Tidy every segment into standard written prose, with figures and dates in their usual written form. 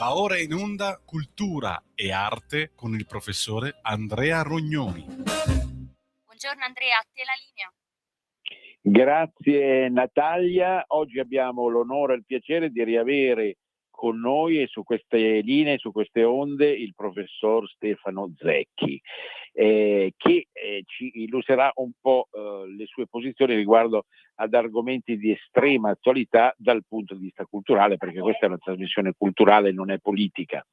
Va ora in onda Cultura e Arte con il professore Andrea Rognoni. Buongiorno Andrea, a te la linea. Grazie Natalia, oggi abbiamo l'onore e il piacere di riavere con noi e su queste linee, su queste onde, il professor Stefano Zecchi, che ci illustrerà un po' le sue posizioni riguardo ad argomenti di estrema attualità dal punto di vista culturale, perché questa è una trasmissione culturale, non è politica.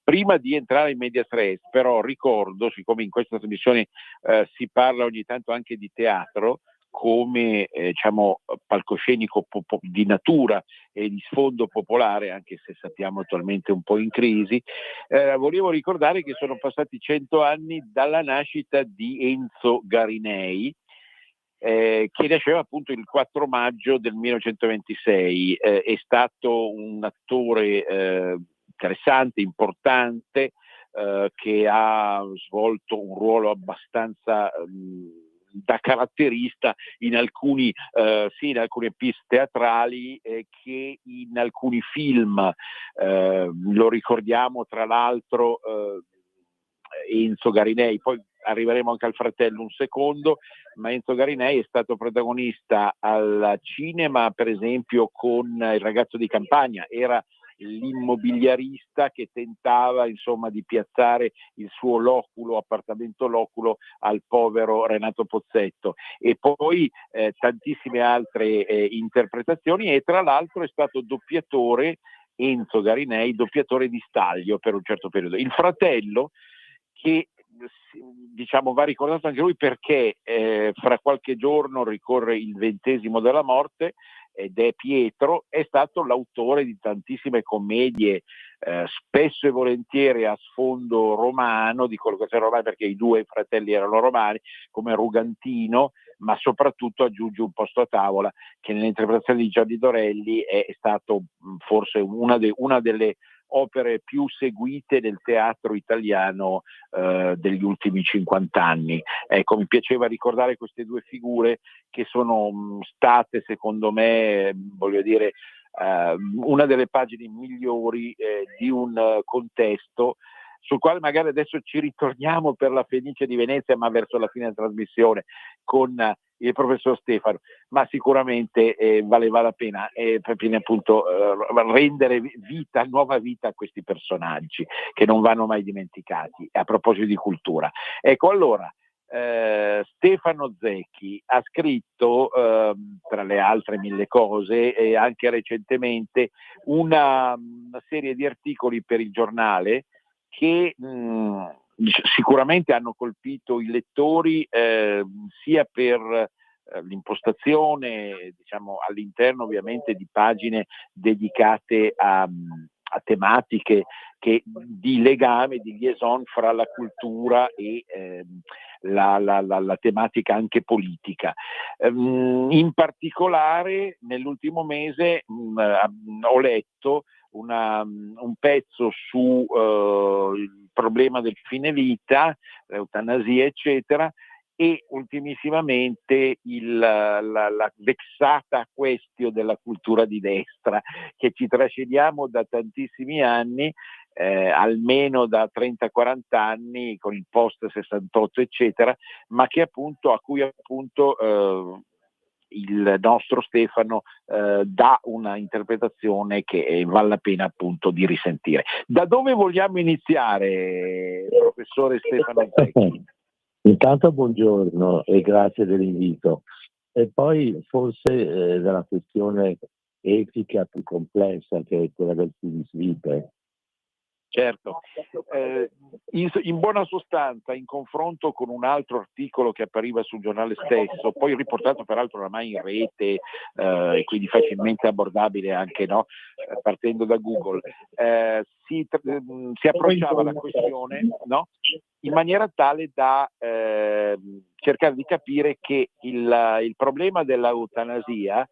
Prima di entrare in medias res, però ricordo, siccome in questa trasmissione si parla ogni tanto anche di teatro, come palcoscenico di natura e di sfondo popolare, anche se sappiamo attualmente un po' in crisi, volevo ricordare che sono passati 100 anni dalla nascita di Enzo Garinei, che nasceva appunto il 4 maggio del 1926. È stato un attore interessante, importante, che ha svolto un ruolo abbastanza da caratterista in alcune pièce teatrali, che in alcuni film. Lo ricordiamo tra l'altro Enzo Garinei, poi arriveremo anche al fratello un secondo, ma Enzo Garinei è stato protagonista al cinema per esempio con Il ragazzo di campagna, era l'immobiliarista che tentava insomma di piazzare il suo appartamento loculo al povero Renato Pozzetto, e poi tantissime altre interpretazioni, e tra l'altro è stato doppiatore, Enzo Garinei, doppiatore di Staglio per un certo periodo. Il fratello, che va ricordato anche lui perché fra qualche giorno ricorre il 20° della morte, ed è Pietro, è stato l'autore di tantissime commedie, spesso e volentieri a sfondo romano, di collocazione romana perché i due fratelli erano romani, come Rugantino, ma soprattutto Aggiungi un posto a tavola, che nell'interpretazione di Gianni Dorelli è stato forse una delle opere più seguite del teatro italiano degli ultimi 50 anni. Ecco, mi piaceva ricordare queste due figure che sono state, secondo me, una delle pagine migliori di un contesto sul quale magari adesso ci ritorniamo per la Fenice di Venezia, ma verso la fine della trasmissione con il professor Stefano, ma sicuramente valeva la pena appunto rendere nuova vita a questi personaggi che non vanno mai dimenticati. A proposito di cultura, ecco, allora Stefano Zecchi ha scritto tra le altre 1000 cose, e anche recentemente una serie di articoli per il giornale che sicuramente hanno colpito i lettori, sia per l'impostazione, all'interno ovviamente di pagine dedicate a tematiche di legame, di liaison fra la cultura e la tematica anche politica. In particolare nell'ultimo mese ho letto un pezzo su il problema del fine vita, l'eutanasia eccetera, e ultimissimamente la vexata questione della cultura di destra, che ci trasciniamo da tantissimi anni, almeno da 30-40 anni con il post 68 eccetera, ma che a cui il nostro Stefano dà una interpretazione che vale la pena appunto di risentire. Da dove vogliamo iniziare, professore Stefano Zecchi? Intanto buongiorno e grazie dell'invito. E poi forse della questione etica più complessa, che è quella del Finisvite. Certo, in buona sostanza, in confronto con un altro articolo che appariva sul giornale stesso, poi riportato peraltro oramai in rete e quindi facilmente abbordabile anche partendo da Google, si approcciava la questione in maniera tale da cercare di capire che il problema dell'eutanasia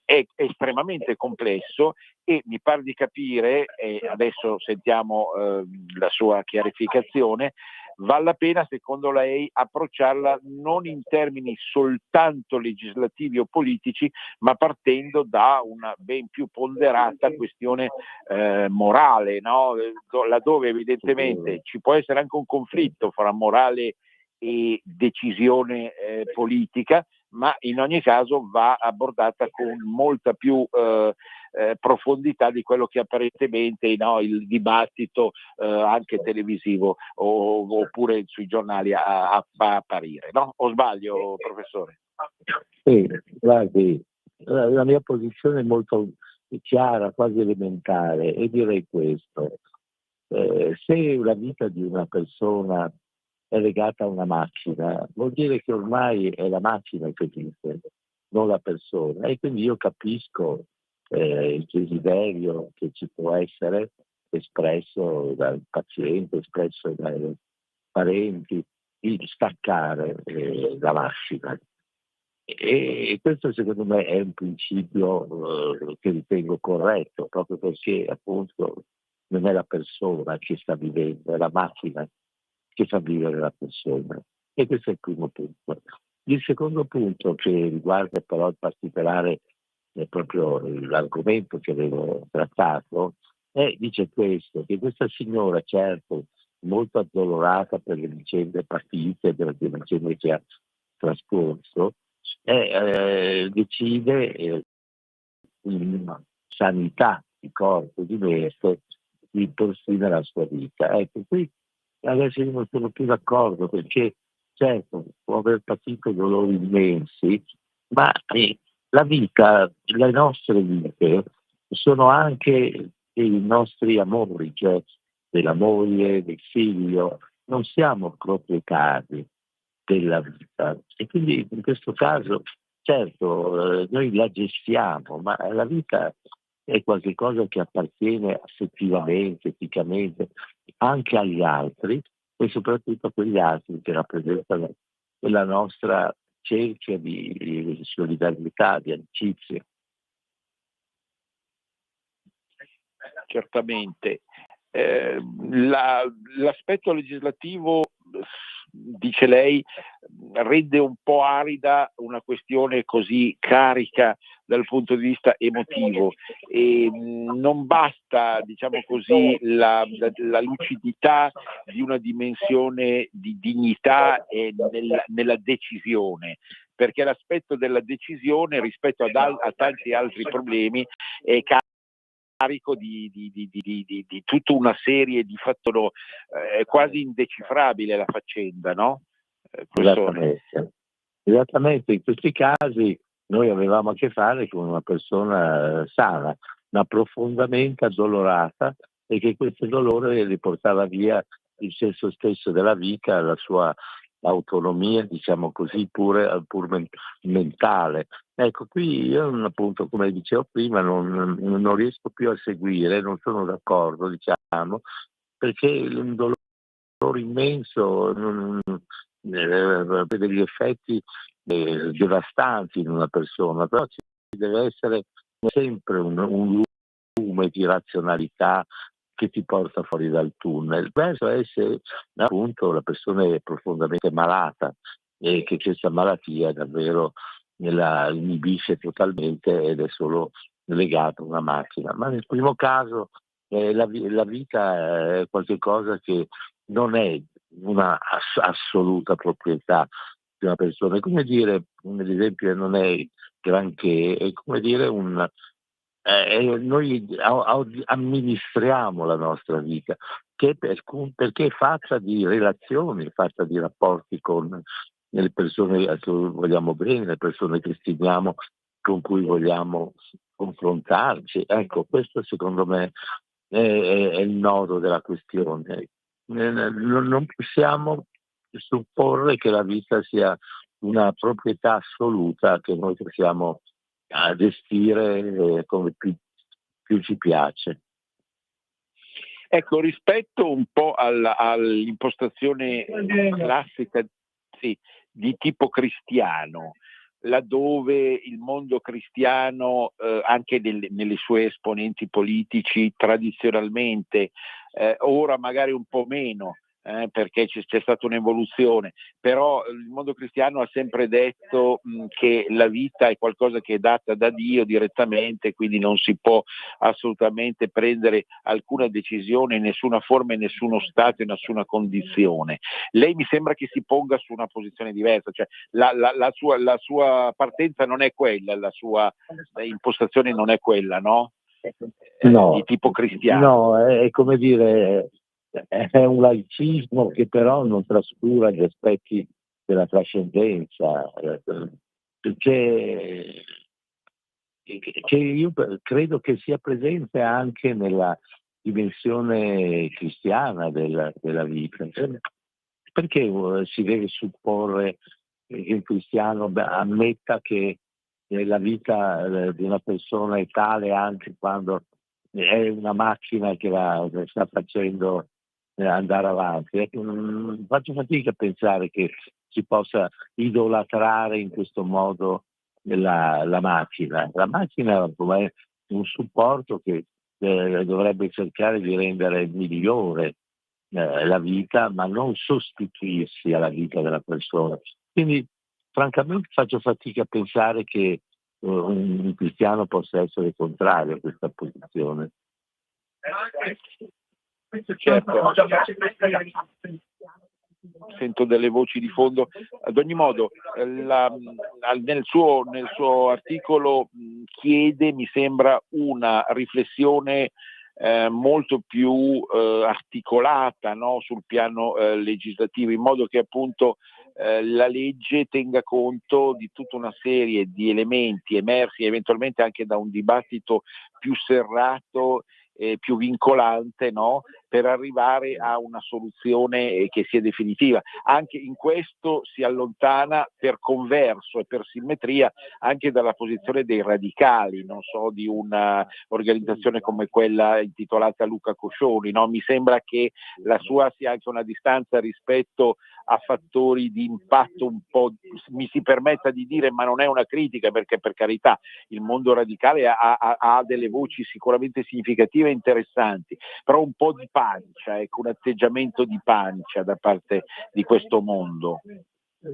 è estremamente complesso, e mi pare di capire, e adesso sentiamo la sua chiarificazione, vale la pena, secondo lei, approcciarla non in termini soltanto legislativi o politici, ma partendo da una ben più ponderata questione morale, no? Laddove evidentemente ci può essere anche un conflitto fra morale e decisione politica, ma in ogni caso va abbordata con molta più profondità di quello che apparentemente, no, il dibattito anche televisivo oppure sui giornali fa apparire, no? O sbaglio, professore? Sì, guardi, la mia posizione è molto chiara, quasi elementare, e direi questo. Se la vita di una persona è legata a una macchina, vuol dire che ormai è la macchina che vince, non la persona. E quindi io capisco il desiderio che ci può essere espresso dal paziente, espresso dai parenti, di staccare la macchina. E questo secondo me è un principio che ritengo corretto, proprio perché appunto non è la persona che sta vivendo, è la macchina che fa vivere la persona. E questo è il primo punto. Il secondo punto, che riguarda però in particolare proprio l'argomento che avevo trattato, dice questo, che questa signora, certo, molto addolorata per le vicende partite, per le vicende che ha trascorso, decide in sanità di corpo, di mente, di porsi nella sua vita. Ecco, qui adesso io non sono più d'accordo, perché certo può aver patito dolori immensi, ma la vita, le nostre vite sono anche i nostri amori, cioè della moglie, del figlio, non siamo proprietari della vita. E quindi in questo caso, certo, noi la gestiamo, ma la vita è qualcosa che appartiene affettivamente, eticamente, anche agli altri, e soprattutto a quegli altri che rappresentano la nostra cerchia di solidarietà, di amicizia. Certamente. L'aspetto legislativo, dice lei, rende un po' arida una questione così carica dal punto di vista emotivo, e non basta, diciamo così, la lucidità di una dimensione di dignità e nella decisione, perché l'aspetto della decisione rispetto a tanti altri problemi è carico di tutta una serie di fattori, è quasi indecifrabile la faccenda, no? Esattamente, in questi casi noi avevamo a che fare con una persona sana, ma profondamente addolorata, e che questo dolore le portava via il senso stesso della vita, la sua autonomia, diciamo così, pur mentale. Ecco, qui io appunto, come dicevo prima, non riesco più a seguire, non sono d'accordo, diciamo, perché un dolore immenso degli effetti devastanti in una persona, però ci deve essere sempre un lume di razionalità che ti porta fuori dal tunnel. Verso essere appunto la persona è profondamente malata e che questa malattia davvero la inibisce totalmente ed è solo legata a una macchina. Ma nel primo caso la vita è qualcosa che non è una assoluta proprietà di una persona. È come dire, ad esempio, non è granché, è come dire noi amministriamo la nostra vita, perché è fatta di relazioni, è fatta di rapporti con le persone a cui vogliamo bene, le persone che stimiamo, con cui vogliamo confrontarci. Ecco, questo secondo me è il nodo della questione. Non possiamo supporre che la vita sia una proprietà assoluta che noi possiamo gestire come più ci piace. Ecco, rispetto un po' all'impostazione classica, sì, di tipo cristiano, laddove il mondo cristiano, anche nelle sue esponenti politici tradizionalmente, ora magari un po' meno, perché c'è stata un'evoluzione, però il mondo cristiano ha sempre detto che la vita è qualcosa che è data da Dio direttamente, quindi non si può assolutamente prendere alcuna decisione in nessuna forma, in nessuno stato, in nessuna condizione. Lei mi sembra che si ponga su una posizione diversa, cioè la sua partenza non è quella, la sua impostazione non è quella, no? No, di tipo cristiano. no, è come dire, è un laicismo che però non trascura gli aspetti della trascendenza, che, che io credo che sia presente anche nella dimensione cristiana della vita. Perché si deve supporre che il cristiano ammetta che la vita di una persona è tale anche quando è una macchina che la sta facendo andare avanti? Faccio fatica a pensare che si possa idolatrare in questo modo la macchina. La macchina come un supporto che dovrebbe cercare di rendere migliore la vita, ma non sostituirsi alla vita della persona. Quindi, francamente, faccio fatica a pensare che un cristiano possa essere contrario a questa posizione. Certo. Sento delle voci di fondo. Ad ogni modo, nel suo articolo chiede, mi sembra, una riflessione molto più articolata, no? Sul piano legislativo, in modo che appunto la legge tenga conto di tutta una serie di elementi emersi eventualmente anche da un dibattito più serrato e più vincolante, no? Per arrivare a una soluzione che sia definitiva. Anche in questo si allontana per converso e per simmetria anche dalla posizione dei radicali, non so, di una organizzazione come quella intitolata Luca Coscioni, no? Mi sembra che la sua sia anche una distanza rispetto a fattori di impatto un po', mi si permetta di dire, ma non è una critica, perché per carità il mondo radicale ha delle voci sicuramente significative e interessanti, però un po' di pancia, ecco, un atteggiamento di pancia da parte di questo mondo.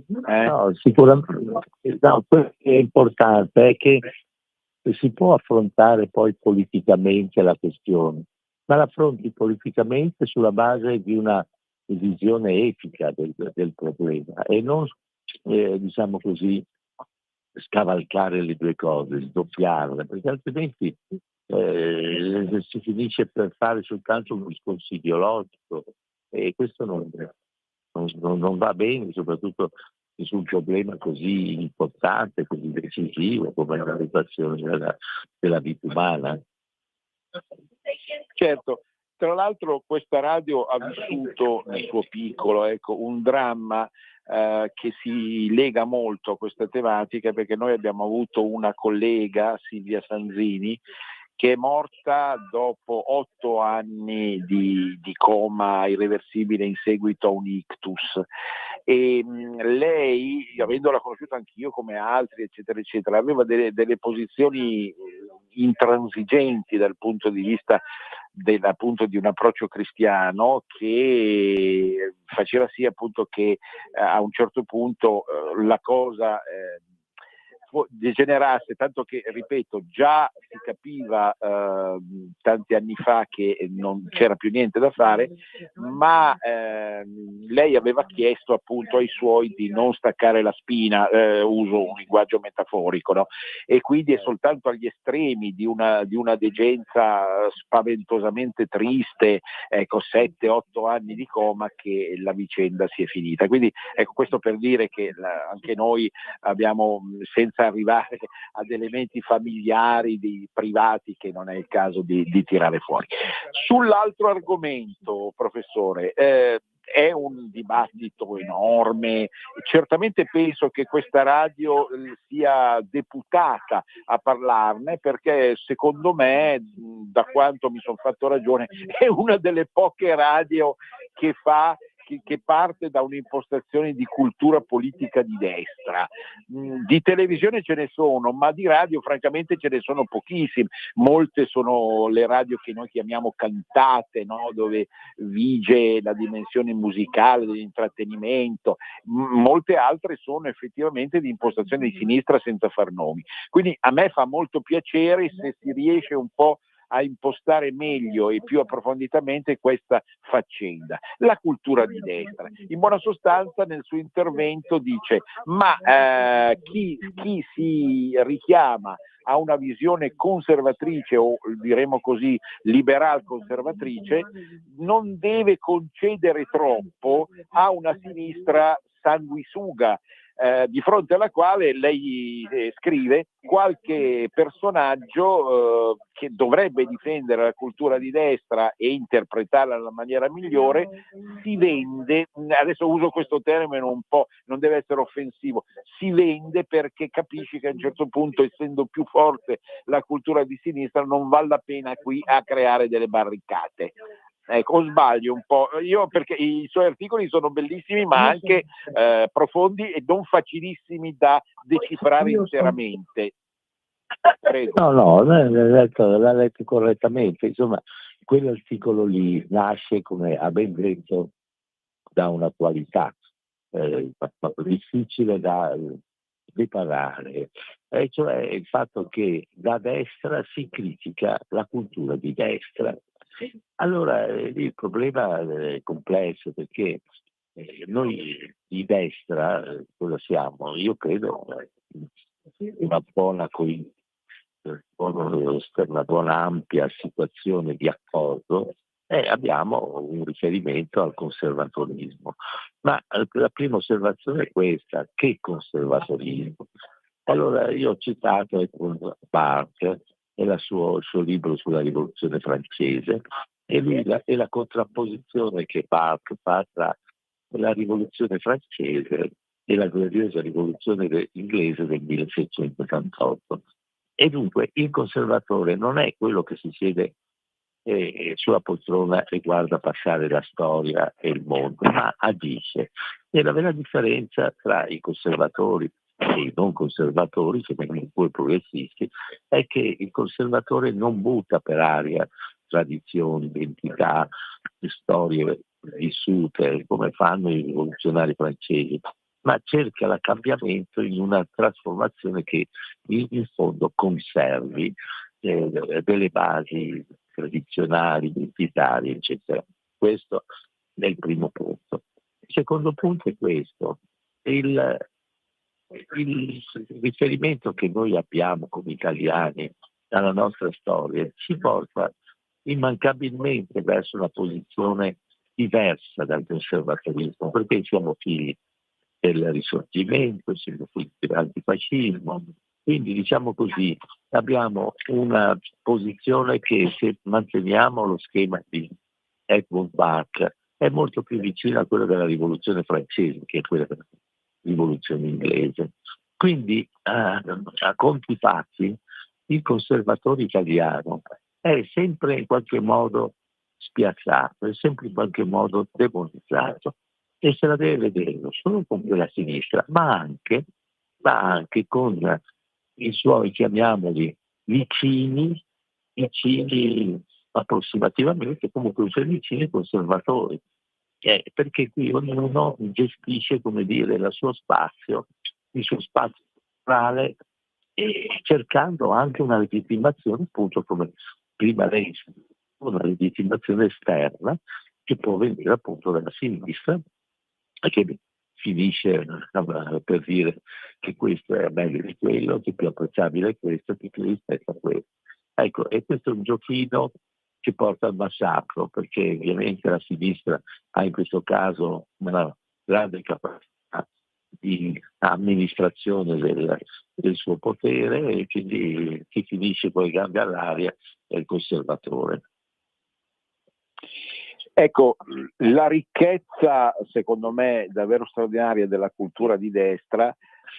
No, sicuramente. No, quello che è importante è che si può affrontare poi politicamente la questione, ma la affronti politicamente sulla base di una visione etica del problema e non, diciamo così, scavalcare le due cose, sdoppiarle, perché altrimenti si finisce per fare soltanto un discorso ideologico e questo non va bene, soprattutto su un problema così importante, così decisivo come la valutazione della vita umana. Certo, tra l'altro questa radio ha vissuto nel suo piccolo, ecco, un dramma che si lega molto a questa tematica, perché noi abbiamo avuto una collega, Silvia Sanzini, che è morta dopo 8 anni di coma irreversibile in seguito a un ictus. E lei, avendola conosciuta anch'io come altri, eccetera, eccetera, aveva delle posizioni intransigenti dal punto di vista appunto di un approccio cristiano, che faceva sì appunto che a un certo punto la cosa degenerasse, tanto che, ripeto, già si capiva tanti anni fa che non c'era più niente da fare, ma lei aveva chiesto appunto ai suoi di non staccare la spina, uso un linguaggio metaforico, no? E quindi è soltanto agli estremi di una degenza spaventosamente triste, ecco, 7-8 anni di coma, che la vicenda si è finita. Quindi ecco, questo per dire che anche noi abbiamo, senza arrivare ad elementi familiari, privati, che non è il caso di tirare fuori. Sull'altro argomento, professore, è un dibattito enorme, certamente penso che questa radio sia deputata a parlarne, perché secondo me, da quanto mi sono fatto ragione, è una delle poche radio che che parte da un'impostazione di cultura politica di destra. Di televisione ce ne sono, ma di radio francamente ce ne sono pochissime. Molte sono le radio che noi chiamiamo cantate, no? Dove vige la dimensione musicale dell'intrattenimento. Molte altre sono effettivamente di impostazione di sinistra senza far nomi. Quindi a me fa molto piacere se si riesce un po' a impostare meglio e più approfonditamente questa faccenda. La cultura di destra, in buona sostanza nel suo intervento dice ma chi si richiama a una visione conservatrice o diremo così liberal conservatrice non deve concedere troppo a una sinistra sanguisuga, di fronte alla quale lei scrive qualche personaggio che dovrebbe difendere la cultura di destra e interpretarla nella maniera migliore, si vende, adesso uso questo termine un po', non deve essere offensivo, si vende perché capisci che a un certo punto, essendo più forte la cultura di sinistra, non vale la pena qui a creare delle barricate. Ecco, o sbaglio un po', io perché i suoi articoli sono bellissimi ma anche profondi e non facilissimi da decifrare interamente. Prego. No, l'ha letto correttamente. Insomma, quell'articolo lì nasce, come ha ben detto, da una qualità difficile da riparare, e cioè il fatto che da destra si critica la cultura di destra. Allora il problema è complesso perché noi di destra cosa siamo? Io credo una buona una buona ampia situazione di accordo abbiamo un riferimento al conservatorismo. Ma la prima osservazione è questa: che conservatorismo? Allora io ho citato Edmund Burke e il suo libro sulla rivoluzione francese e la contrapposizione che Burke fa tra la rivoluzione francese e la gloriosa rivoluzione inglese del 1688. E dunque il conservatore non è quello che si siede sulla poltrona e guarda passare la storia e il mondo, ma agisce. E la vera differenza tra i conservatori e i non conservatori, che vengono pure progressisti, è che il conservatore non butta per aria tradizioni, identità, storie vissute come fanno i rivoluzionari francesi, ma cerca l'accambiamento in una trasformazione che in fondo conservi delle basi tradizionali, identitarie, eccetera. Questo è il primo punto. Il secondo punto è questo: il riferimento che noi abbiamo come italiani alla nostra storia ci porta immancabilmente verso una posizione diversa dal conservatorismo, perché siamo figli del risorgimento, siamo figli dell'antifascismo, quindi diciamo così abbiamo una posizione che, se manteniamo lo schema di Edmund Burke, è molto più vicina a quella della rivoluzione francese che a quella della rivoluzione inglese. Quindi a conti fatti il conservatore italiano è sempre in qualche modo spiazzato, è sempre in qualche modo demonizzato e se la deve vedere non solo con quella sinistra, ma anche con i suoi, chiamiamoli, vicini approssimativamente, comunque i suoi vicini conservatori, perché qui ognuno gestisce, come dire, il suo spazio centrale, e cercando anche una legittimazione, appunto come prima lei, una legittimazione esterna che può venire appunto dalla sinistra e che finisce per dire che questo è meglio di quello, che più apprezzabile è questo, che più rispetto a questo. Ecco, e questo è un giochino che porta al massacro, perché ovviamente la sinistra ha in questo caso una grande capacità di amministrazione del suo potere, e quindi chi finisce poi gambe all'aria è il conservatore. Ecco, la ricchezza, secondo me, davvero straordinaria della cultura di destra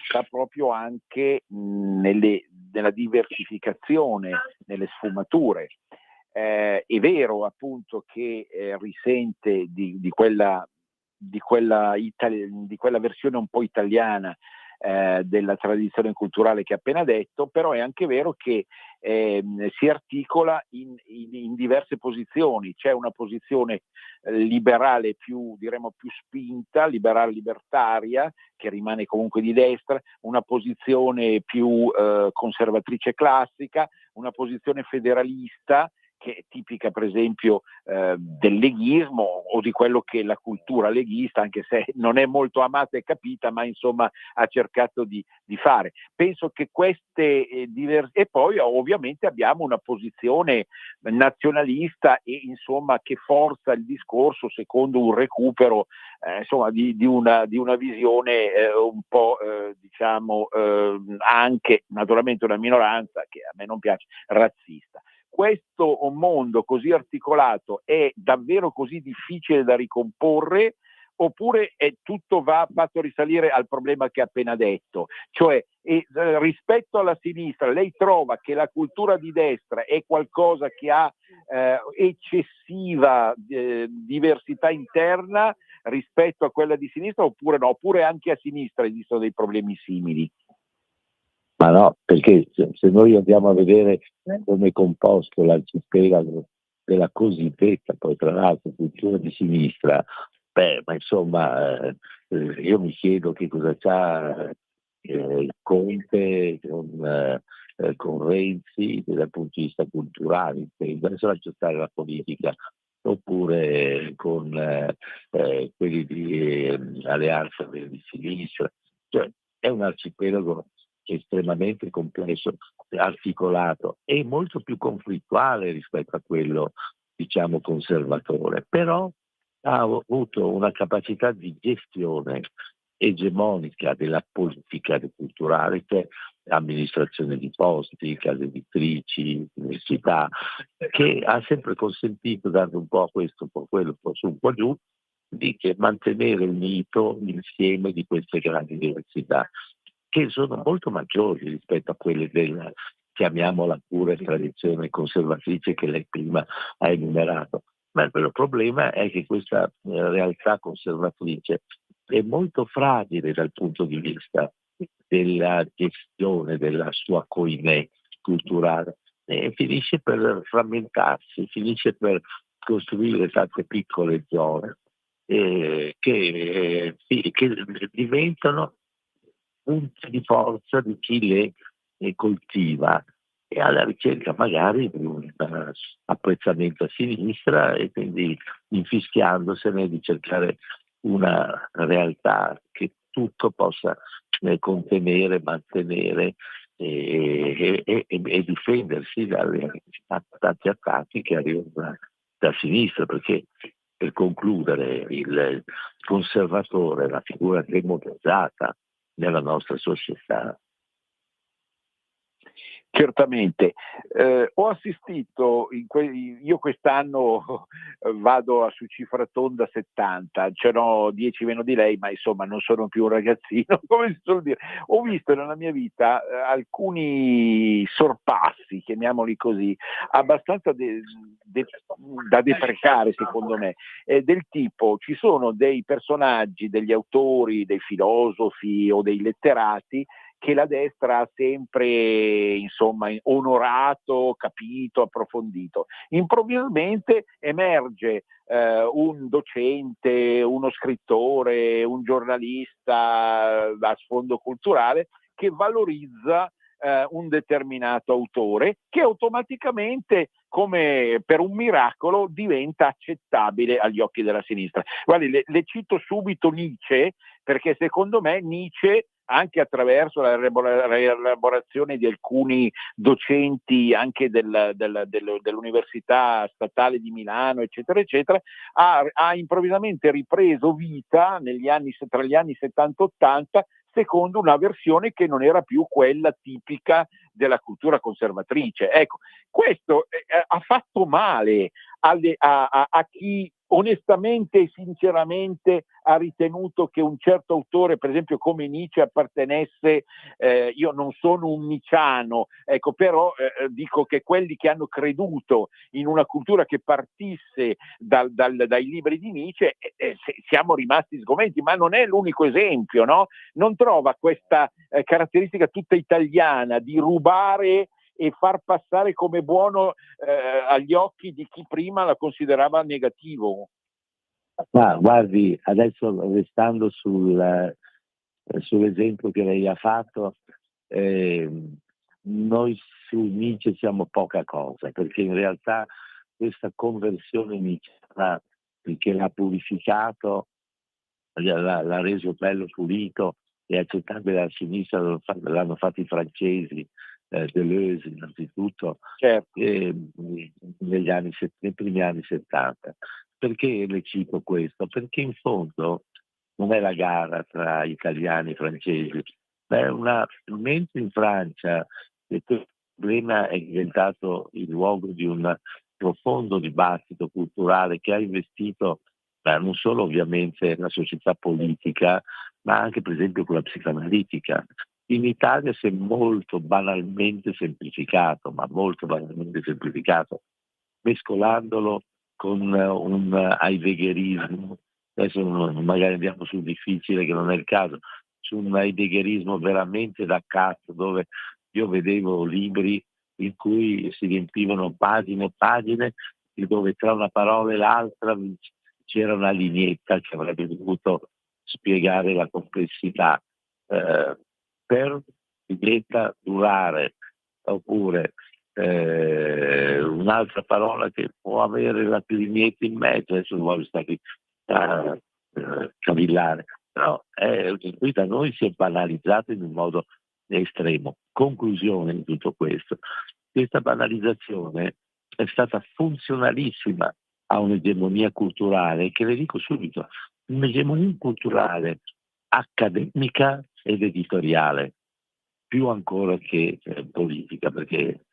sta proprio anche nella diversificazione, nelle sfumature. È vero appunto che risente di quella di quella versione un po' italiana della tradizione culturale che ho appena detto, però è anche vero che si articola in diverse posizioni. C'è una posizione liberale diremo più spinta, liberale libertaria, che rimane comunque di destra, una posizione più conservatrice classica, una posizione federalista, che è tipica per esempio del leghismo o di quello che è la cultura leghista, anche se non è molto amata e capita, ma insomma ha cercato di fare. Penso che queste e poi ovviamente abbiamo una posizione nazionalista e insomma che forza il discorso secondo un recupero insomma di una visione un po' diciamo anche naturalmente una minoranza che a me non piace, razzista. Questo mondo così articolato è davvero così difficile da ricomporre, oppure tutto va fatto risalire al problema che ha appena detto? Cioè, rispetto alla sinistra, lei trova che la cultura di destra è qualcosa che ha eccessiva diversità interna rispetto a quella di sinistra, oppure no? Oppure anche a sinistra esistono dei problemi simili? Ma no, perché se noi andiamo a vedere come è composto l'arcipelago della cosiddetta, poi tra l'altro, cultura di sinistra, ma insomma, io mi chiedo che cosa c'ha Conte con Renzi dal punto di vista culturale, adesso lascio stare la politica, oppure con quelli di Alleanza di Sinistra. Cioè, è un arcipelago estremamente complesso, articolato e molto più conflittuale rispetto a quello, diciamo, conservatore, però ha avuto una capacità di gestione egemonica della politica culturale, cioè amministrazione di posti, case editrici, università, che ha sempre consentito, dando un po' a questo, un po' a quello, un po' su, un po' giù, di mantenere unito l'insieme di queste grandi diversità, che sono molto maggiori rispetto a quelle della, chiamiamola pure, tradizione conservatrice che lei prima ha enumerato. Ma il vero problema è che questa realtà conservatrice è molto fragile dal punto di vista della gestione della sua coinè culturale e finisce per frammentarsi, finisce per costruire tante piccole zone che diventano punti di forza di chi le coltiva e alla ricerca magari di un apprezzamento a sinistra e quindi infischiandosene di cercare una realtà che tutto possa contenere, mantenere e difendersi da tanti attacchi che arrivano da sinistra, perché per concludere il conservatore è una figura demonizzata nella nostra società. Certamente. Ho assistito, io quest'anno vado su cifra tonda 70, ce n'ho 10 meno di lei, ma insomma non sono più un ragazzino, come si suol dire. Ho visto nella mia vita alcuni sorpassi, chiamiamoli così, abbastanza da deprecare secondo me, del tipo ci sono dei personaggi, degli autori, dei filosofi o dei letterati che la destra ha sempre insomma onorato, capito, approfondito. Improvvisamente emerge un docente, uno scrittore, un giornalista a sfondo culturale che valorizza un determinato autore, che automaticamente, come per un miracolo, diventa accettabile agli occhi della sinistra. Guardi, le cito subito Nietzsche, perché secondo me Nietzsche, anche attraverso la rielaborazione di alcuni docenti anche dell'Università Statale di Milano, eccetera, eccetera, ha improvvisamente ripreso vita tra gli anni 70 e 80, secondo una versione che non era più quella tipica della cultura conservatrice. Ecco, questo ha fatto male a chi onestamente e sinceramente ha ritenuto che un certo autore, per esempio come Nietzsche, appartenesse, io non sono un nicciano, ecco, però dico che quelli che hanno creduto in una cultura che partisse dai libri di Nietzsche, siamo rimasti sgomenti, ma non è l'unico esempio, no? Non trova questa caratteristica tutta italiana di rubare e far passare come buono agli occhi di chi prima la considerava negativo? Ma guardi, adesso restando sull'esempio che lei ha fatto, noi su Nietzsche siamo poca cosa, perché in realtà questa conversione nietzschiana che l'ha purificato, l'ha reso bello pulito e accettabile alla sinistra, l'hanno fatto i francesi, Deleuze innanzitutto, certo. Nei primi anni 70. Perché le cito questo? Perché in fondo non è la gara tra italiani e francesi, ma mentre in Francia il problema è diventato il luogo di un profondo dibattito culturale che ha investito non solo ovviamente la società politica, ma anche per esempio quella psicanalitica. In Italia si è molto banalmente semplificato, mescolandolo con un heideggerismo. Adesso magari andiamo sul difficile, che non è il caso, su un heideggerismo veramente da cazzo, dove io vedevo libri in cui si riempivano pagine e pagine, e dove tra una parola e l'altra c'era una lineetta che avrebbe dovuto spiegare la complessità. Per lineetta durare, oppure un'altra parola che può avere la lineetta in mezzo, adesso non voglio stare a cavillare, però qui da noi si è banalizzato in un modo estremo. Conclusione di tutto questo: questa banalizzazione è stata funzionalissima a un'egemonia culturale, che le dico subito, un'egemonia culturale accademica ed editoriale, più ancora che politica, perché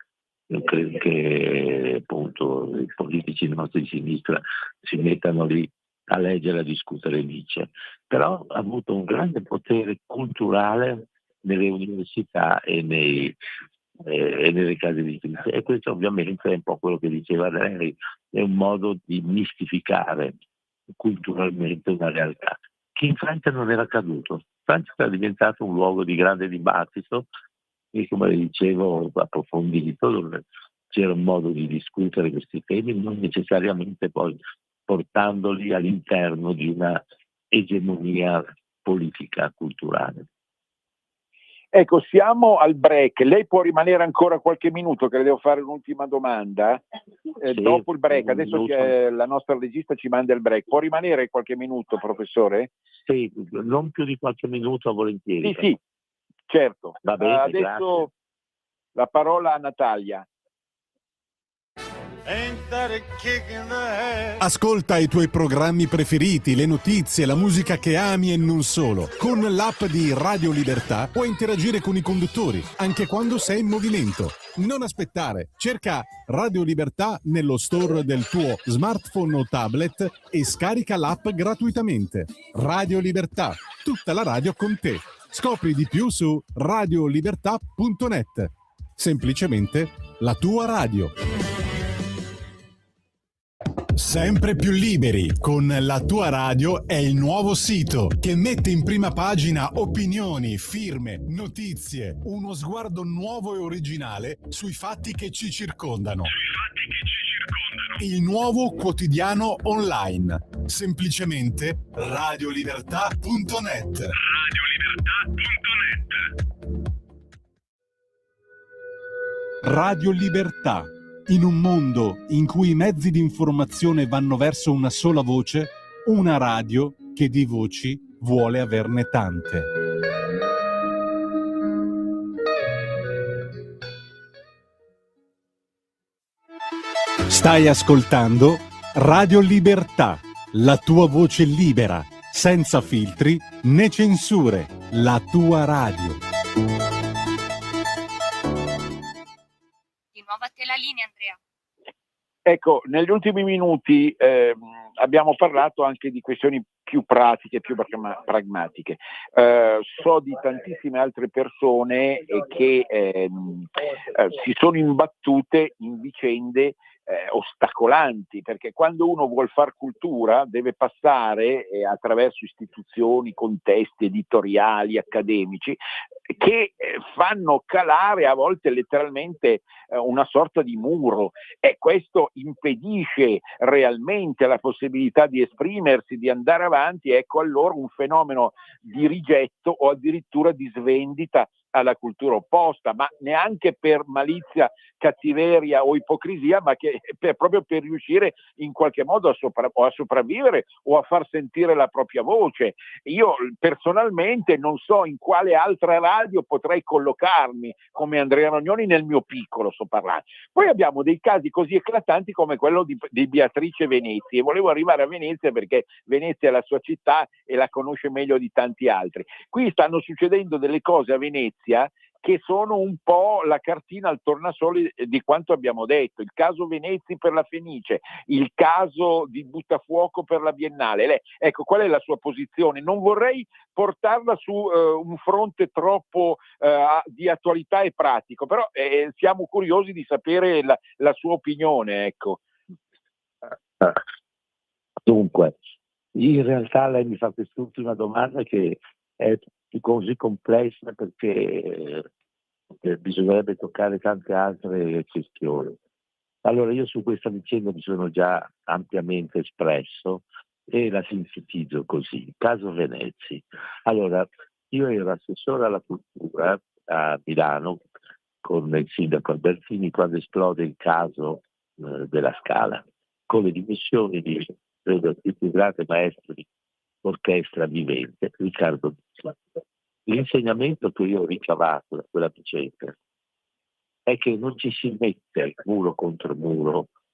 io credo che appunto i politici nostri di sinistra si mettano lì a leggere, a discutere Nietzsche, però ha avuto un grande potere culturale nelle università e nelle case editrici, e questo ovviamente è un po' quello che diceva lei, è un modo di mistificare culturalmente una realtà che in Francia non era accaduto. Francia era diventato un luogo di grande dibattito e, come dicevo, approfondito, dove c'era un modo di discutere questi temi, non necessariamente poi portandoli all'interno di una egemonia politica, culturale. Ecco, siamo al break. Lei può rimanere ancora qualche minuto, che le devo fare un'ultima domanda. Sì, dopo il break, adesso la nostra regista ci manda il break. Può rimanere qualche minuto, professore? Sì, non più di qualche minuto, volentieri. Sì, certo. Va bene, adesso grazie. La parola a Natalia. Ascolta i tuoi programmi preferiti, le notizie, la musica che ami e non solo. Con l'app di Radio Libertà puoi interagire con i conduttori, anche quando sei in movimento. Non aspettare, cerca Radio Libertà nello store del tuo smartphone o tablet e scarica l'app gratuitamente. Radio Libertà, tutta la radio con te. Scopri di più su radiolibertà.net. Semplicemente la tua radio. Sempre più liberi con La Tua Radio è il nuovo sito che mette in prima pagina opinioni, firme, notizie, uno sguardo nuovo e originale sui fatti che ci circondano. Il nuovo quotidiano online. Semplicemente radiolibertà.net. Radio Libertà. In un mondo in cui i mezzi di informazione vanno verso una sola voce, una radio che di voci vuole averne tante. Stai ascoltando Radio Libertà, la tua voce libera, senza filtri né censure, la tua radio. Di nuovo a te la linea, Andrea. Ecco, negli ultimi minuti abbiamo parlato anche di questioni più pratiche, più pragmatiche. So di tantissime altre persone che si sono imbattute in vicende ostacolanti, perché quando uno vuol far cultura deve passare attraverso istituzioni, contesti editoriali, accademici, che fanno calare a volte letteralmente una sorta di muro, e questo impedisce realmente la possibilità di esprimersi, di andare avanti. Ecco allora un fenomeno di rigetto o addirittura di svendita alla cultura opposta, ma neanche per malizia, cattiveria o ipocrisia, ma che proprio per riuscire in qualche modo a sopravvivere o a far sentire la propria voce. Io personalmente non so in quale altra radio potrei collocarmi come Andrea Rognoni nel mio piccolo, sto parlando. Poi abbiamo dei casi così eclatanti come quello di Beatrice Venezi, e volevo arrivare a Venezia perché Venezia è la sua città e la conosce meglio di tanti altri. Qui stanno succedendo delle cose a Venezia che sono un po' la cartina al tornasole di quanto abbiamo detto: il caso Venezi per la Fenice, il caso di Buttafuoco per la Biennale. Ecco, qual è la sua posizione? Non vorrei portarla su un fronte troppo di attualità e pratico, però siamo curiosi di sapere la sua opinione, ecco. Dunque, in realtà lei mi fa quest'ultima domanda che è così complessa perché bisognerebbe toccare tante altre questioni. Allora, io su questa vicenda mi sono già ampiamente espresso e la sintetizzo così. Caso Venezi. Allora, io ero assessore alla cultura a Milano con il sindaco Albertini quando esplode il caso della Scala, con le dimissioni di credo il più grande maestro di orchestra vivente, Riccardo Bussi. L'insegnamento che io ho ricavato da quella vicenda è che non ci si mette muro contro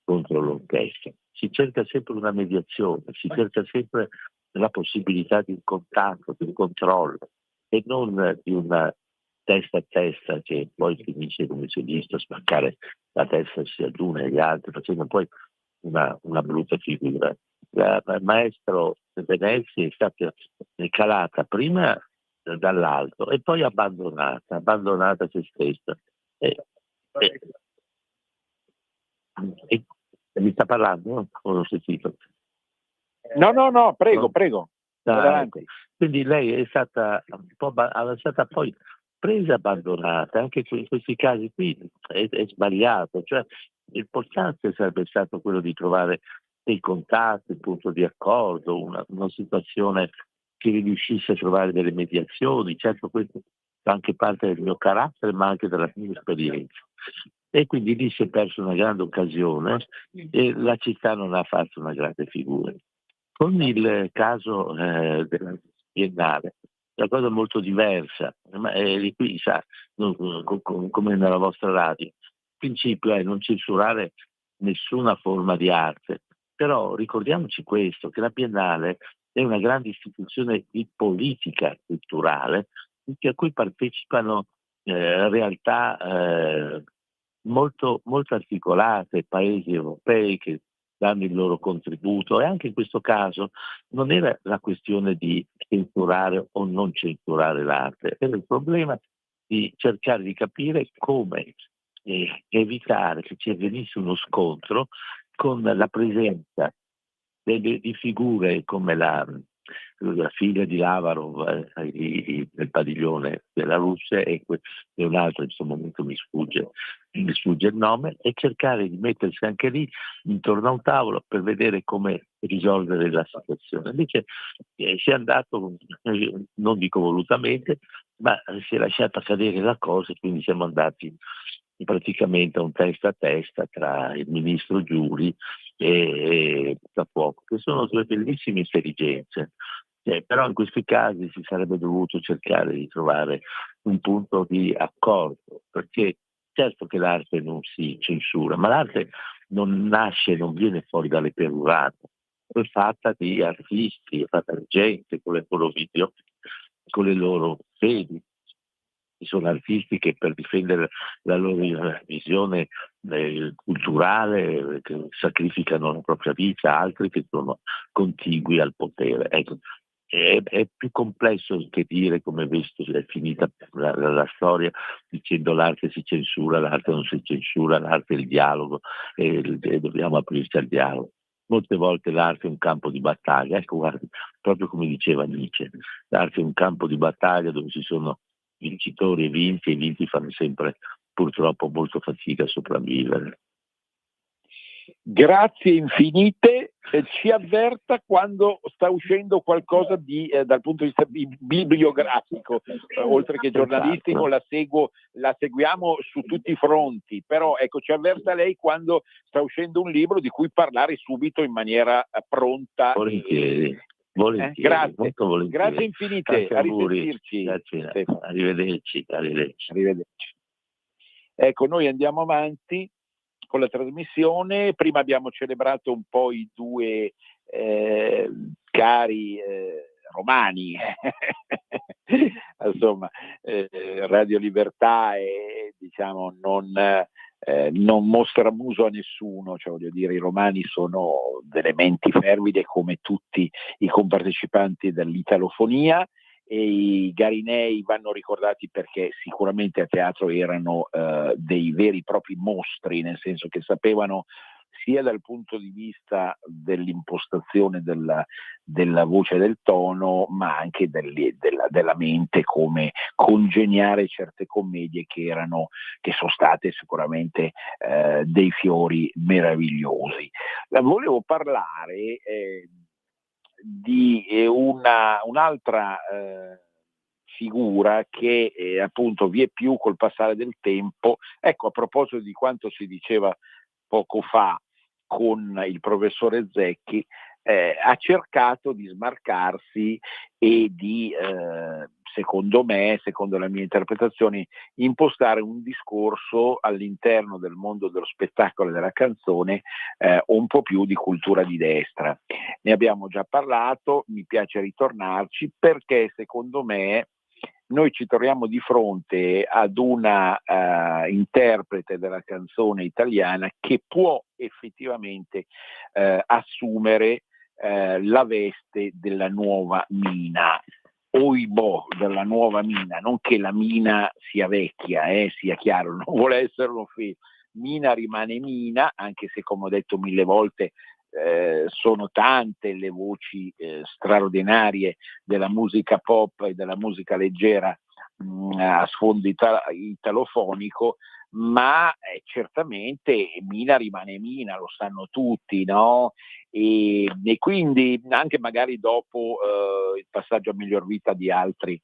l'orchestra, si cerca sempre una mediazione, si cerca sempre la possibilità di un contatto, di un controllo, e non di una testa a testa che poi finisce, come si è visto, a spaccare la testa sia ad uno e agli altri, facendo poi una brutta figura. Il maestro Venezia è stata calata prima dall'alto e poi abbandonata a se stessa. E mi sta parlando? O non ho sentito? No, prego. Ecco. Quindi lei è stata poi presa e abbandonata. Anche in questi casi qui è sbagliato. Cioè, l'importante sarebbe stato quello di trovare dei contatti, un punto di accordo, una situazione che riuscisse a trovare delle mediazioni. Certo, questo fa anche parte del mio carattere, ma anche della mia esperienza. E quindi lì si è persa una grande occasione e la città non ha fatto una grande figura. Con il caso della Biennale, la cosa è molto diversa, ma di qui sa, come nella vostra radio, il principio è non censurare nessuna forma di arte, però ricordiamoci questo, che la Biennale è una grande istituzione di politica culturale a cui partecipano realtà molto, molto articolate, paesi europei che danno il loro contributo, e anche in questo caso non era la questione di censurare o non censurare l'arte, era il problema di cercare di capire come evitare che ci avvenisse uno scontro con la presenza di figure come la figlia di Lavarov nel padiglione della Russia e un altro, in questo momento mi sfugge il nome, e cercare di mettersi anche lì intorno a un tavolo per vedere come risolvere la situazione. Invece si è andato, non dico volutamente, ma si è lasciata cadere la cosa, e quindi siamo andati praticamente a un testa a testa tra il ministro Giuri e Buttafuoco, che sono due bellissime intelligenze. Però in questi casi si sarebbe dovuto cercare di trovare un punto di accordo, perché certo che l'arte non si censura, ma l'arte non nasce, non viene fuori dalle perurate, è fatta di artisti, è fatta di gente con le loro video, con le loro fedi. Ci sono artisti che per difendere la loro visione culturale, che sacrificano la propria vita, altri che sono contigui al potere. Ecco, è più complesso che dire come visto è finita la storia dicendo l'arte si censura, l'arte non si censura, l'arte è il dialogo e dobbiamo aprirci al dialogo. Molte volte l'arte è un campo di battaglia, ecco, guardi, proprio come diceva Nietzsche, l'arte è un campo di battaglia dove ci sono vincitori e i vinti fanno sempre purtroppo molto fatica a sopravvivere. Grazie infinite, ci avverta quando sta uscendo qualcosa di dal punto di vista bibliografico, oltre che giornalistico, la seguiamo su tutti i fronti, però ecco, ci avverta lei quando sta uscendo un libro di cui parlare subito in maniera pronta. Volentieri. Grazie. Molto volentieri. Grazie infinite, a risentirci. Grazie. Arrivederci. Ecco, noi andiamo avanti con la trasmissione. Prima abbiamo celebrato un po' i due cari romani, insomma, Radio Libertà diciamo non mostra muso a nessuno, cioè voglio dire, i romani sono delle menti fervide come tutti i compartecipanti dell'italofonia, e i Garinei vanno ricordati perché sicuramente a teatro erano dei veri e propri mostri, nel senso che sapevano sia dal punto di vista dell'impostazione della voce e del tono, ma anche della mente, come congegnare certe commedie che sono state sicuramente dei fiori meravigliosi. Volevo parlare di un'altra figura che appunto vie più col passare del tempo, ecco, a proposito di quanto si diceva poco fa con il professore Zecchi, ha cercato di smarcarsi e di, secondo me, secondo la mia interpretazione, impostare un discorso all'interno del mondo dello spettacolo e della canzone un po' più di cultura di destra. Ne abbiamo già parlato, mi piace ritornarci perché secondo me noi ci troviamo di fronte ad una interprete della canzone italiana che può effettivamente assumere la veste della nuova Mina. Oibò, della nuova Mina, non che la Mina sia vecchia, sia chiaro, non vuole essere un'offesa. Mina rimane Mina, anche se, come ho detto 1000 volte, sono tante le voci straordinarie della musica pop e della musica leggera a sfondo italofonico, ma certamente Mina rimane Mina, lo sanno tutti, no? E quindi anche magari dopo il passaggio a miglior vita di altri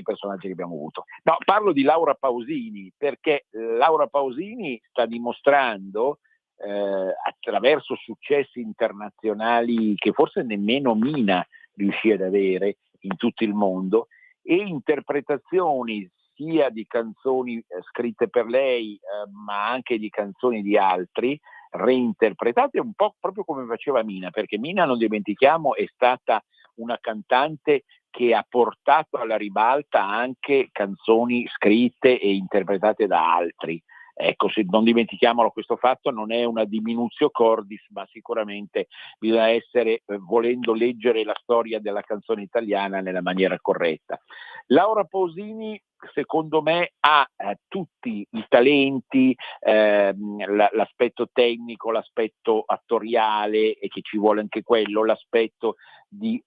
personaggi che abbiamo avuto. No, parlo di Laura Pausini perché Laura Pausini sta dimostrando attraverso successi internazionali che forse nemmeno Mina riuscì ad avere in tutto il mondo, e interpretazioni sia di canzoni scritte per lei ma anche di canzoni di altri reinterpretate un po' proprio come faceva Mina, perché Mina, non dimentichiamo, è stata una cantante che ha portato alla ribalta anche canzoni scritte e interpretate da altri. Ecco, se non dimentichiamolo, questo fatto non è una diminutio cordis, ma sicuramente bisogna essere, volendo leggere la storia della canzone italiana nella maniera corretta. Laura Pausini, secondo me, ha tutti i talenti, l'aspetto tecnico, l'aspetto attoriale, e che ci vuole anche quello, l'aspetto di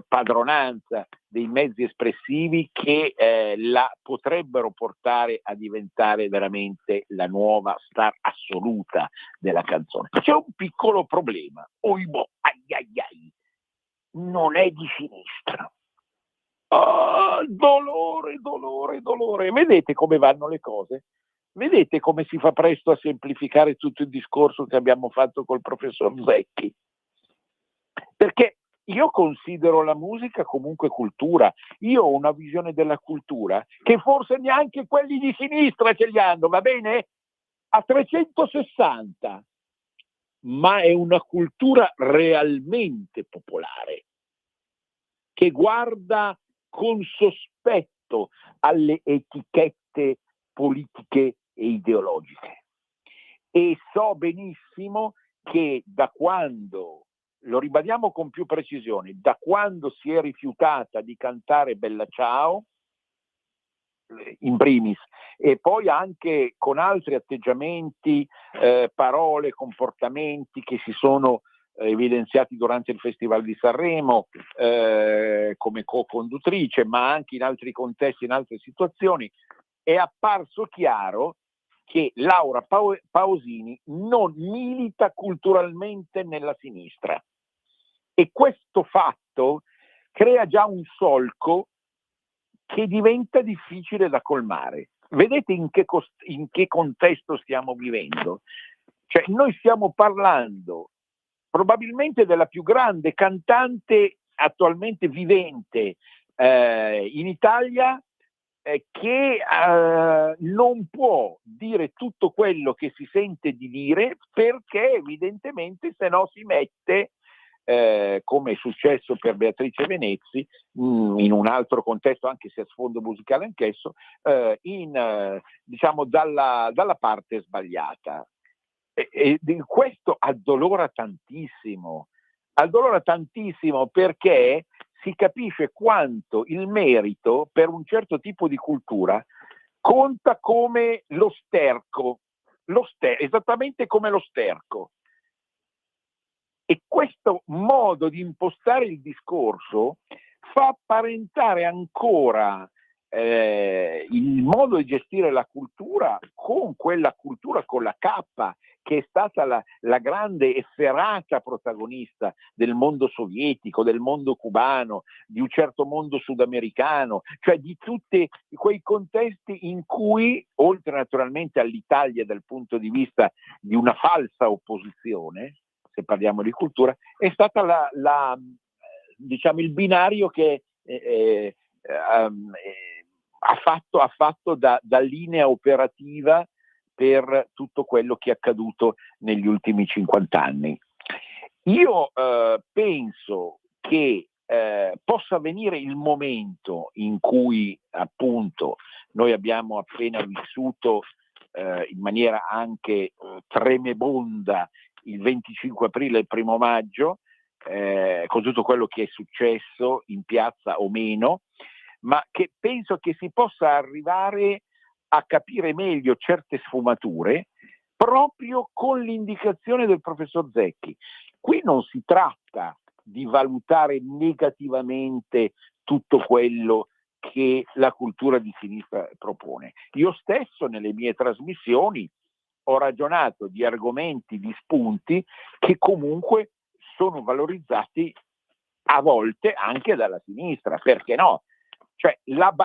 padronanza dei mezzi espressivi che la potrebbero portare a diventare veramente la nuova star assoluta della canzone. C'è un piccolo problema, non è di sinistra. Dolore. Vedete come vanno le cose? Vedete come si fa presto a semplificare tutto il discorso che abbiamo fatto col professor Zecchi? Perché io considero la musica comunque cultura. Io ho una visione della cultura che forse neanche quelli di sinistra ce li hanno, va bene? A 360. Ma è una cultura realmente popolare, che guarda con sospetto alle etichette politiche e ideologiche. e so benissimo che da quando, lo ribadiamo con più precisione, da quando si è rifiutata di cantare Bella Ciao, in primis, e poi anche con altri atteggiamenti, parole, comportamenti che si sono evidenziati durante il Festival di Sanremo come co-conduttrice, ma anche in altri contesti, in altre situazioni, è apparso chiaro che Laura Pausini non milita culturalmente nella sinistra, e questo fatto crea già un solco che diventa difficile da colmare. Vedete in che contesto stiamo vivendo? Cioè, noi stiamo parlando probabilmente della più grande cantante attualmente vivente in Italia, che non può dire tutto quello che si sente di dire, perché evidentemente se no si mette, come è successo per Beatrice Venezzi, in un altro contesto, anche se a sfondo musicale anch'esso, diciamo dalla parte sbagliata. E questo addolora tantissimo perché si capisce quanto il merito per un certo tipo di cultura conta come lo sterco, esattamente come lo sterco. E questo modo di impostare il discorso fa apparentare ancora il modo di gestire la cultura con quella cultura con la K, che è stata la grande efferata protagonista del mondo sovietico, del mondo cubano, di un certo mondo sudamericano, cioè di tutti quei contesti in cui, oltre naturalmente all'Italia dal punto di vista di una falsa opposizione, se parliamo di cultura, è stata diciamo il binario che ha fatto da linea operativa per tutto quello che è accaduto negli ultimi 50 anni. Io penso che possa venire il momento in cui, appunto, noi abbiamo appena vissuto in maniera anche tremebonda il 25 aprile e il 1 maggio, con tutto quello che è successo in piazza o meno, ma che penso che si possa arrivare a capire meglio certe sfumature proprio con l'indicazione del professor Zecchi. Qui non si tratta di valutare negativamente tutto quello che la cultura di sinistra propone. Io stesso nelle mie trasmissioni ho ragionato di argomenti, di spunti che comunque sono valorizzati a volte anche dalla sinistra, perché no? Cioè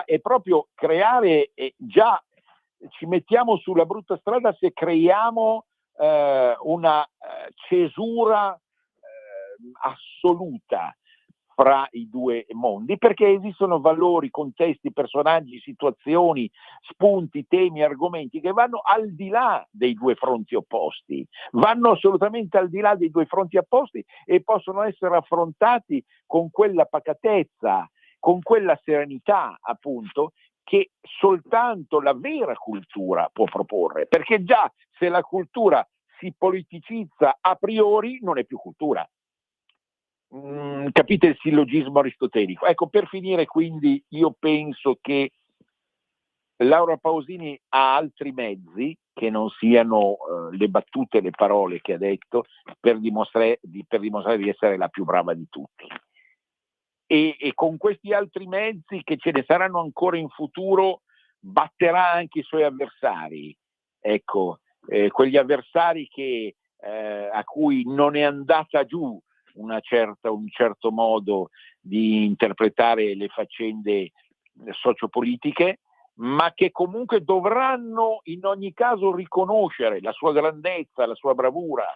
è proprio creare, già ci mettiamo sulla brutta strada se creiamo una cesura assoluta fra i due mondi, perché esistono valori, contesti, personaggi, situazioni, spunti, temi, argomenti che vanno al di là dei due fronti opposti, vanno assolutamente al di là dei due fronti opposti e possono essere affrontati con quella pacatezza, con quella serenità, appunto, che soltanto la vera cultura può proporre, perché già se la cultura si politicizza a priori non è più cultura. Capite il sillogismo aristotelico? Ecco, per finire, quindi, io penso che Laura Pausini ha altri mezzi che non siano le battute, le parole che ha detto per dimostrare di essere la più brava di tutti. E con questi altri mezzi, che ce ne saranno ancora in futuro, batterà anche i suoi avversari. Ecco, quegli avversari a cui non è andata giù un certo modo di interpretare le faccende sociopolitiche, ma che comunque dovranno in ogni caso riconoscere la sua grandezza, la sua bravura.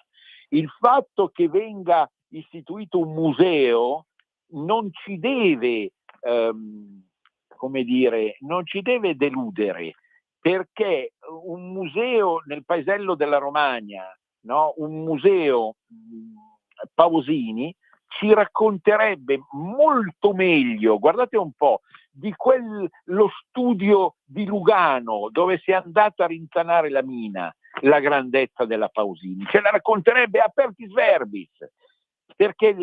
Il fatto che venga istituito un museo non ci deve, non ci deve deludere, perché un museo nel paesello della Romagna, no? Un museo Pausini ci racconterebbe molto meglio, guardate un po', di lo studio di Lugano dove si è andata a rintanare la mina, la grandezza della Pausini, ce la racconterebbe apertis verbis, perché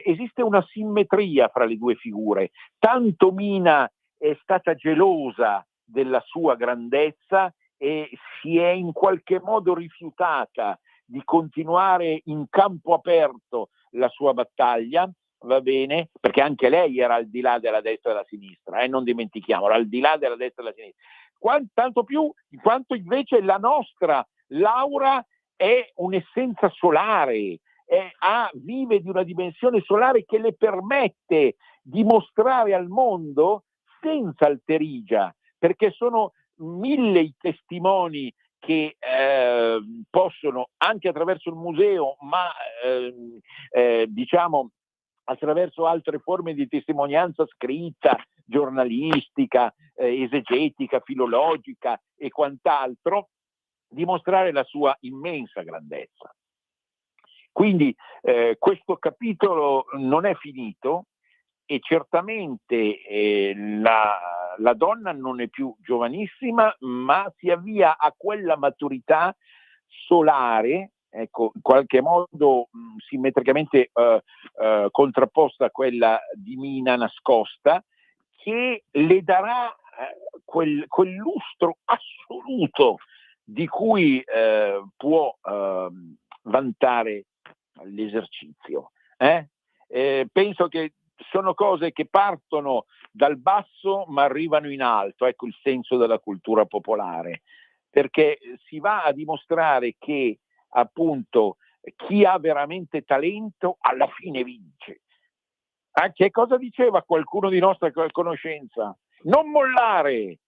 esiste una simmetria fra le due figure. Tanto Mina è stata gelosa della sua grandezza e si è in qualche modo rifiutata di continuare in campo aperto la sua battaglia, va bene? Perché anche lei era al di là della destra e della sinistra, non dimentichiamolo, al di là della destra e della sinistra. Tanto più quanto invece la nostra Laura è un'essenza solare, vive di una dimensione solare che le permette di mostrare al mondo senza alterigia, perché sono 1000 i testimoni che possono, anche attraverso il museo, ma diciamo attraverso altre forme di testimonianza scritta, giornalistica, esegetica, filologica e quant'altro, dimostrare la sua immensa grandezza. Quindi questo capitolo non è finito e certamente la donna non è più giovanissima, ma si avvia a quella maturità solare, ecco, in qualche modo simmetricamente contrapposta a quella di Mina nascosta, che le darà quel lustro assoluto di cui può vantare l'esercizio. Penso che sono cose che partono dal basso ma arrivano in alto, ecco il senso della cultura popolare, perché si va a dimostrare che appunto chi ha veramente talento alla fine vince. Che cosa diceva qualcuno di nostra conoscenza? Non mollare,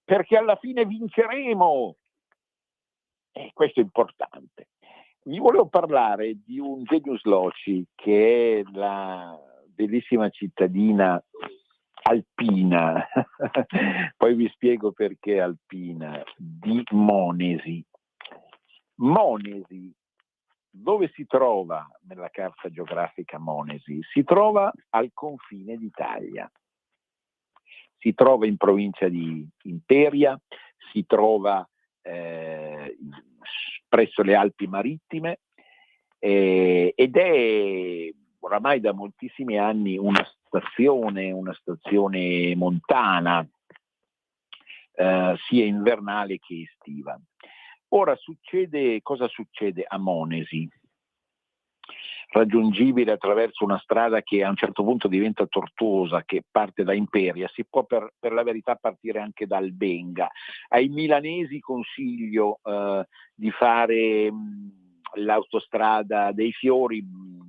perché alla fine vinceremo. E questo è importante. Vi volevo parlare di un genius loci, che è la bellissima cittadina alpina, poi vi spiego perché alpina, di Monesi. Monesi, dove si trova nella carta geografica Monesi? Si trova al confine d'Italia, si trova in provincia di Imperia, si trova presso le Alpi Marittime ed è oramai da moltissimi anni una stazione montana, sia invernale che estiva. Ora cosa succede a Monesi? Raggiungibile attraverso una strada che a un certo punto diventa tortuosa, che parte da Imperia, si può per la verità partire anche da Albenga. Ai milanesi consiglio di fare l'autostrada dei Fiori,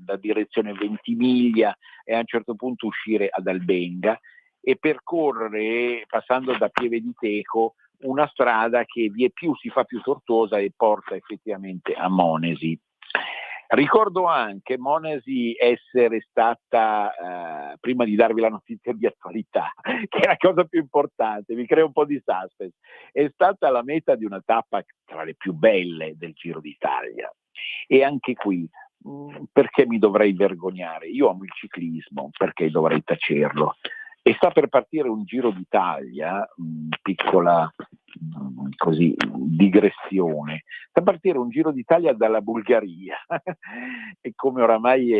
la direzione Ventimiglia, e a un certo punto uscire ad Albenga e percorrere, passando da Pieve di Teco, una strada che vie più si fa più tortuosa e porta effettivamente a Monesi. Ricordo anche Monesi essere stata, prima di darvi la notizia di attualità, che è la cosa più importante, vi crea un po' di suspense, è stata la meta di una tappa tra le più belle del Giro d'Italia. E anche qui, perché mi dovrei vergognare? Io amo il ciclismo, perché dovrei tacerlo? E sta per partire un Giro d'Italia, piccola così digressione, sta per partire un Giro d'Italia dalla Bulgaria e come oramai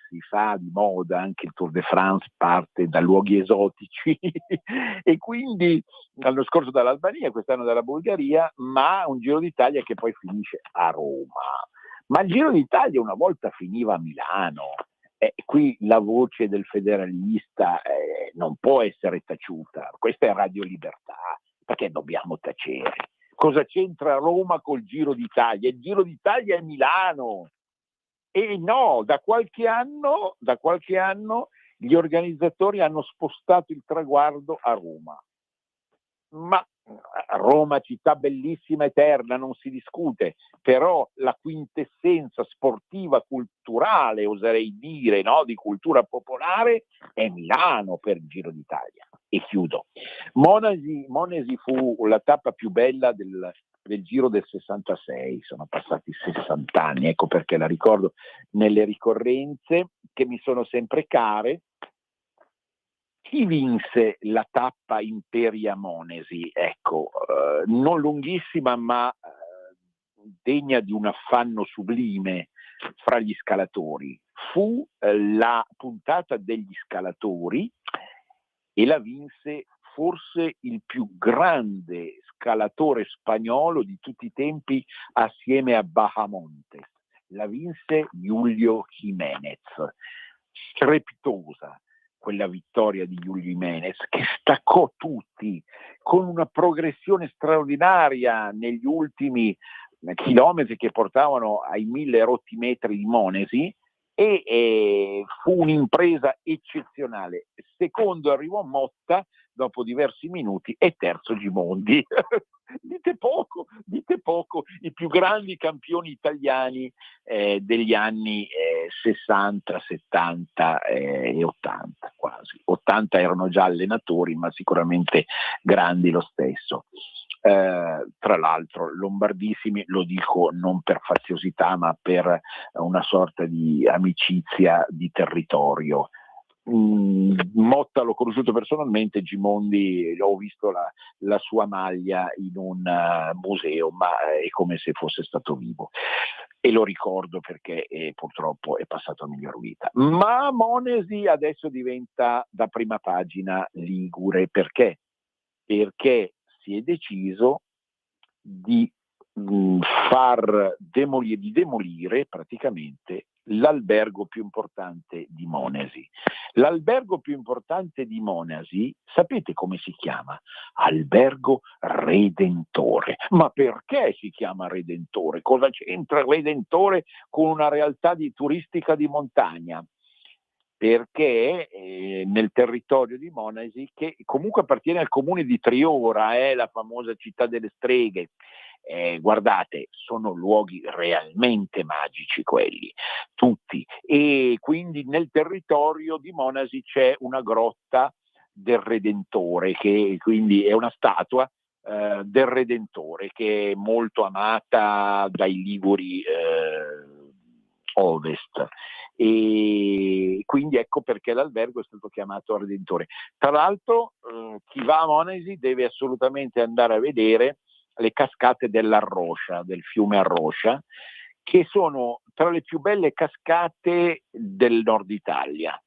si fa di moda, anche il Tour de France parte da luoghi esotici e quindi l'anno scorso dall'Albania, quest'anno dalla Bulgaria, ma un Giro d'Italia che poi finisce a Roma. Ma il Giro d'Italia una volta finiva a Milano. Qui la voce del federalista non può essere taciuta, questa è Radio Libertà, perché dobbiamo tacere? Cosa c'entra Roma col Giro d'Italia? Il Giro d'Italia è Milano. E no, da qualche anno gli organizzatori hanno spostato il traguardo a Roma. Ma Roma, città bellissima, eterna, non si discute, però la quintessenza sportiva, culturale, oserei dire, no? Di cultura popolare, è Milano per il Giro d'Italia. E chiudo. Monesi fu la tappa più bella del Giro del 66, sono passati 60 anni, ecco perché la ricordo nelle ricorrenze che mi sono sempre care. Chi vinse la tappa Imperia-Monesi? Ecco, non lunghissima, ma degna di un affanno sublime fra gli scalatori. Fu la puntata degli scalatori e la vinse forse il più grande scalatore spagnolo di tutti i tempi assieme a Bahamontes. La vinse Julio Jiménez. Strepitosa quella vittoria di Julio Jiménez, che staccò tutti con una progressione straordinaria negli ultimi chilometri che portavano ai 1000 rotti metri di Monesi, e fu un'impresa eccezionale. Secondo arrivò Motta dopo diversi minuti e terzo Gimondi. Dite poco, i più grandi campioni italiani degli anni 60, 70 e 80 quasi. 80 erano già allenatori, ma sicuramente grandi lo stesso. Tra l'altro lombardissimi, lo dico non per faziosità ma per una sorta di amicizia di territorio. Motta l'ho conosciuto personalmente, Gimondi ho visto la sua maglia in un museo, ma è come se fosse stato vivo e lo ricordo perché purtroppo è passato a miglior vita. Ma Monesi adesso diventa da prima pagina ligure. Perché? Perché si è deciso di demolire praticamente l'albergo più importante di Monesi. L'albergo più importante di Monesi, sapete come si chiama? Albergo Redentore. Ma perché si chiama Redentore? Cosa c'entra Redentore con una realtà turistica di montagna? Perché nel territorio di Monesi, che comunque appartiene al comune di Triora, la famosa città delle streghe, guardate, sono luoghi realmente magici quelli, tutti, e quindi nel territorio di Monesi c'è una grotta del Redentore, che quindi è una statua del Redentore, che è molto amata dai liguri ovest, e quindi ecco perché l'albergo è stato chiamato Redentore. Tra l'altro chi va a Monesi deve assolutamente andare a vedere le cascate dell'Arroscia, del fiume Arroscia, che sono tra le più belle cascate del nord Italia.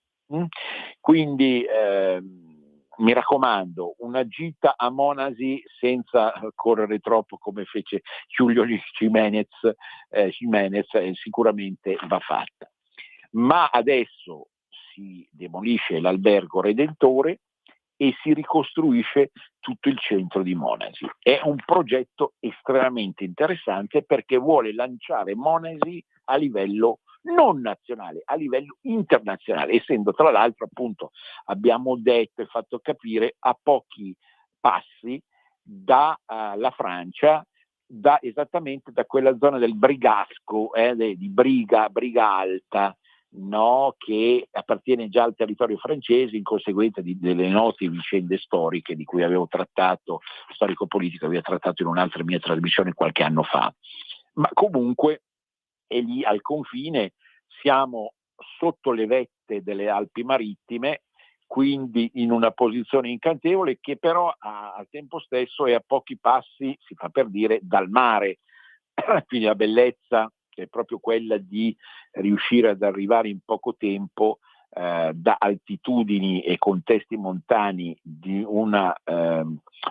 Quindi mi raccomando, una gita a Monasi senza correre troppo come fece Giulio Jiménez, sicuramente va fatta. Ma adesso si demolisce l'albergo Redentore e si ricostruisce tutto il centro di Monasi. È un progetto estremamente interessante perché vuole lanciare Monasi a livello non nazionale, a livello internazionale, essendo tra l'altro, appunto, abbiamo detto e fatto capire, a pochi passi dalla Francia, esattamente da quella zona del Brigasco, di Briga Alta, no, che appartiene già al territorio francese in conseguenza delle note vicende storiche di cui avevo trattato, storico-politico, avevo trattato in un'altra mia trasmissione qualche anno fa. Ma comunque è lì al confine, siamo sotto le vette delle Alpi Marittime, quindi in una posizione incantevole, che però al tempo stesso è a pochi passi, si fa per dire, dal mare. Quindi la bellezza è proprio quella di riuscire ad arrivare in poco tempo da altitudini e contesti montani di un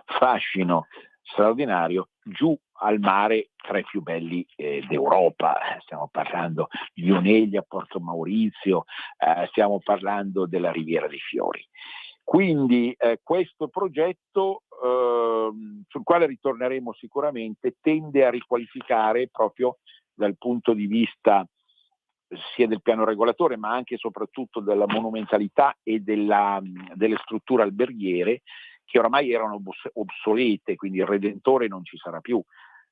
fascino straordinario giù al mare tra i più belli d'Europa. Stiamo parlando di Oneglia, Porto Maurizio, stiamo parlando della Riviera dei Fiori. Quindi questo progetto, sul quale ritorneremo sicuramente, tende a riqualificare proprio dal punto di vista sia del piano regolatore ma anche e soprattutto della monumentalità e delle strutture alberghiere, che oramai erano obsolete, quindi il Redentore non ci sarà più.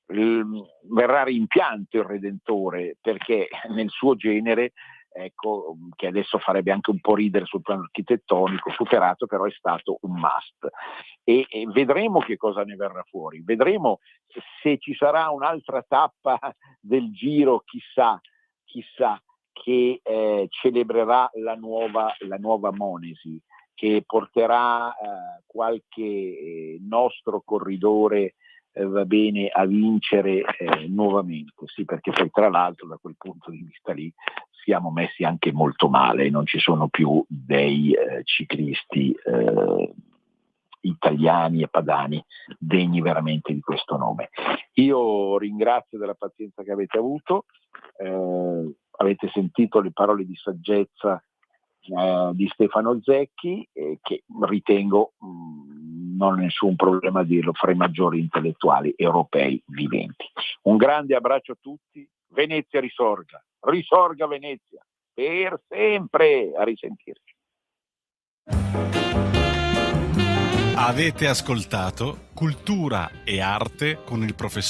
Verrà rimpianto il Redentore perché nel suo genere, ecco, che adesso farebbe anche un po' ridere sul piano architettonico, superato, però è stato un must. E vedremo che cosa ne verrà fuori, vedremo se ci sarà un'altra tappa del Giro, chissà, che celebrerà la nuova Monesi. che porterà qualche nostro corridore va bene a vincere nuovamente, sì, perché poi tra l'altro da quel punto di vista lì siamo messi anche molto male, non ci sono più dei ciclisti italiani e padani degni veramente di questo nome. Io ringrazio della pazienza che avete avuto, avete sentito le parole di saggezza di Stefano Zecchi, che ritengo non ho nessun problema a dirlo, fra i maggiori intellettuali europei viventi. Un grande abbraccio a tutti, Venezia risorga, risorga Venezia, per sempre, a risentirci. Avete ascoltato Cultura e Arte con il professor